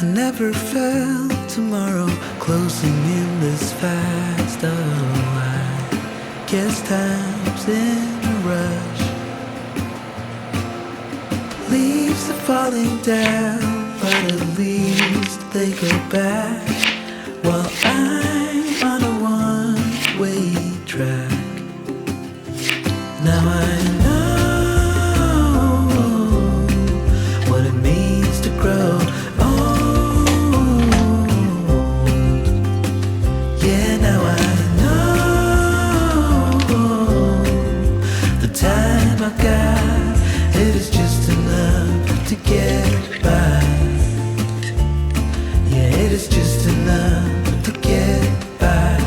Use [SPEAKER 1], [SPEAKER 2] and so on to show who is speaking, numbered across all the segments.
[SPEAKER 1] I never felt tomorrow closing in this fast. Oh, I guess time's in a rush. Leaves are falling down, but at least they go back. While I'm on a one-way track. Now I know what it means to grow old. Yeah, now I know the time I've got, it is just enough to get by. Yeah, it is just enough to get by.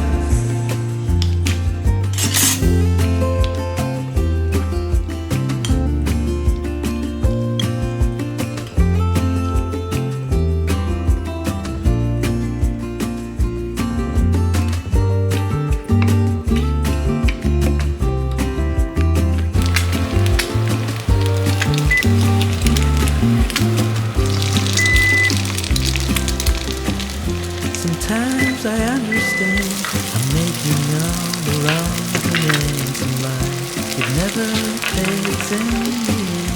[SPEAKER 1] Sometimes I understand I'm making all the wrong demands in life. It never pays in the end.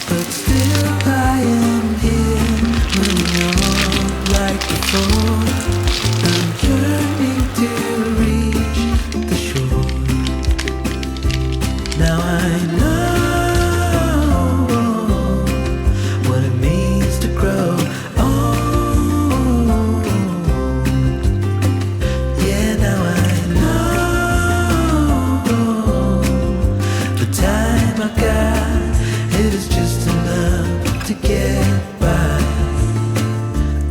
[SPEAKER 1] But still I am here, moving on like before. I'm yearning to reach the shore. Now I know what it means to grow. It is just enough to get by.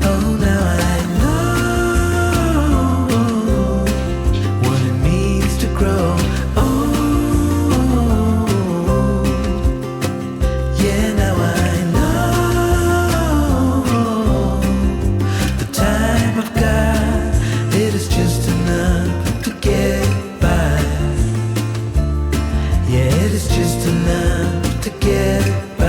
[SPEAKER 1] Oh, now I know what it means to grow old. Yeah, now I know the time I've got, it is just enough to get by. Yeah, it is just enough to get by.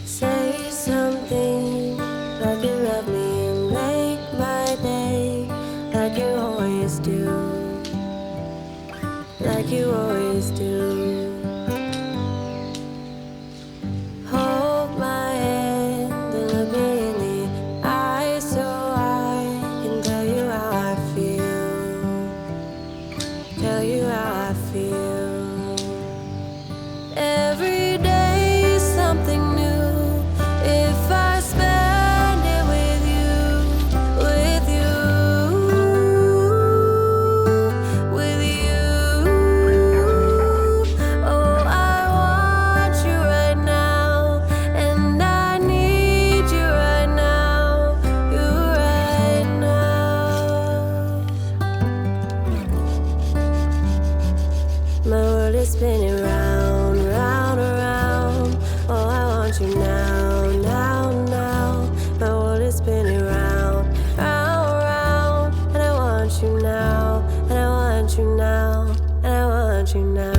[SPEAKER 2] Say something like you love me and make my day, like you always do, like you always do. Hold my hand and look me in the eye so I can tell you how I feel, tell you how I feel. Every day is something new. If I spend it with you, with you, with you. Oh, I want you right now, and I need you right now, you right now. My world is spinning round, round, around. Oh, I want you now, now, now. My world is spinning round, round, round. And I want you now, and I want you now, and I want you now.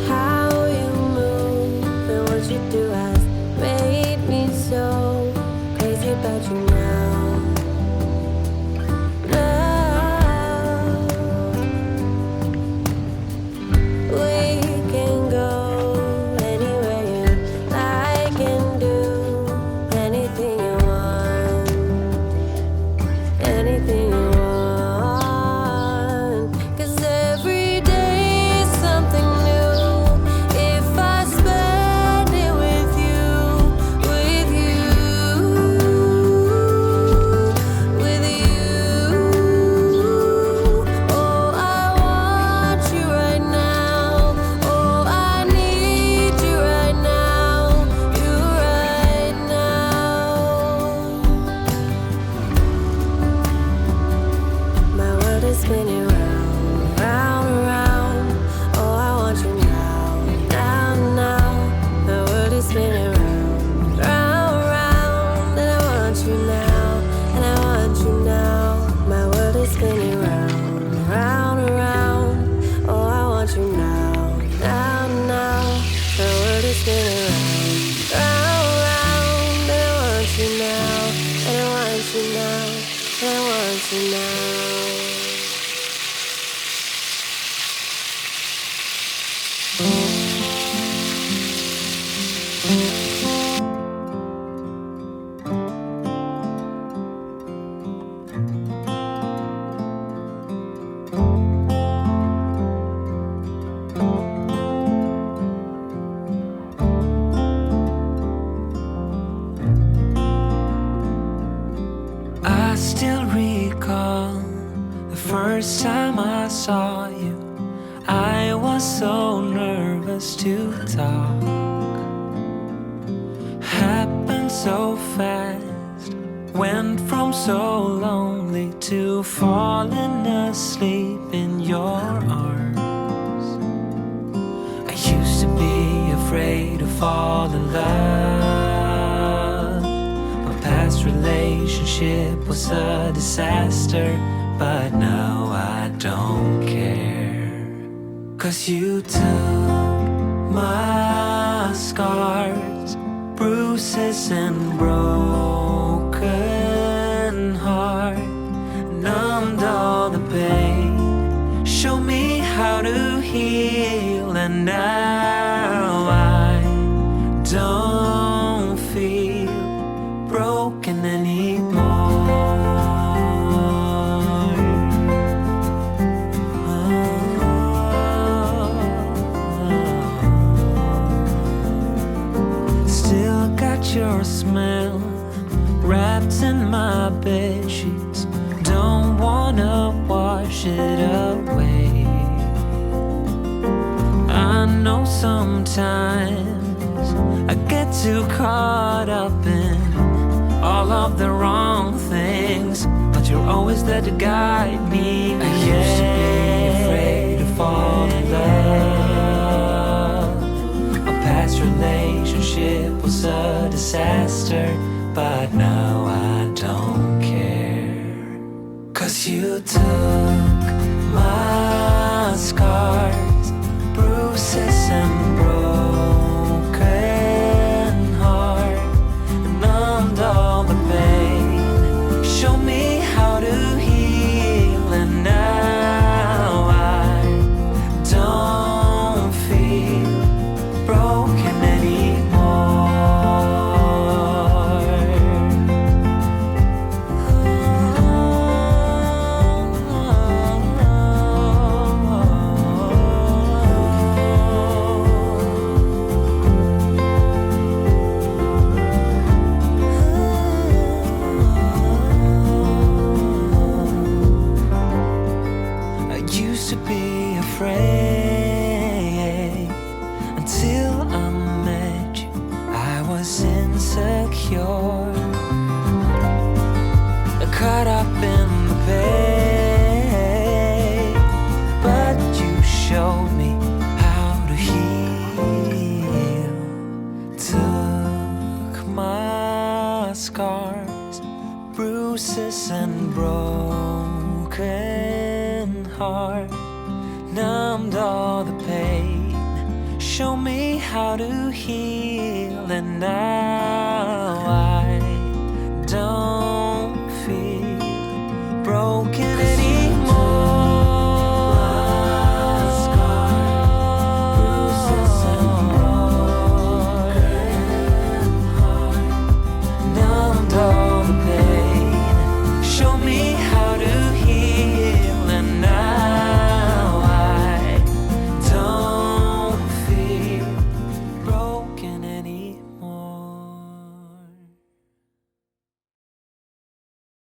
[SPEAKER 2] How you move and what you do has made me so crazy about you now. Now we can go you now.
[SPEAKER 1] I still recall the first time I saw you. I was so nervous to talk. Happened so fast. Went from so lonely to falling asleep in your arms. I used to be afraid to fall in love. My past relationship was a disaster, but now I don't care. 'Cause you took my scars, bruises and broken heart, numbed all the pain, show me how to heal, and now I don't feel broken anymore. Still got your smell wrapped in my bed sheets. Don't wanna wash it away. I know sometimes I get too caught up in all of the wrong things, but you're always there to guide me. I used to be afraid to fall in love. Our past relationship was a disaster, but now I don't care. 'Cause you took my scars, bruises and broken heart, numbed all the pain, show me how to heal, and now I don't feel broken anymore. I used to be afraid until I met you. I was insecure, caught up in the pain, but you showed me how to heal. Took my scars, bruises and broken heart, numbed all the pain, show me how to heal, and now I don't feel broken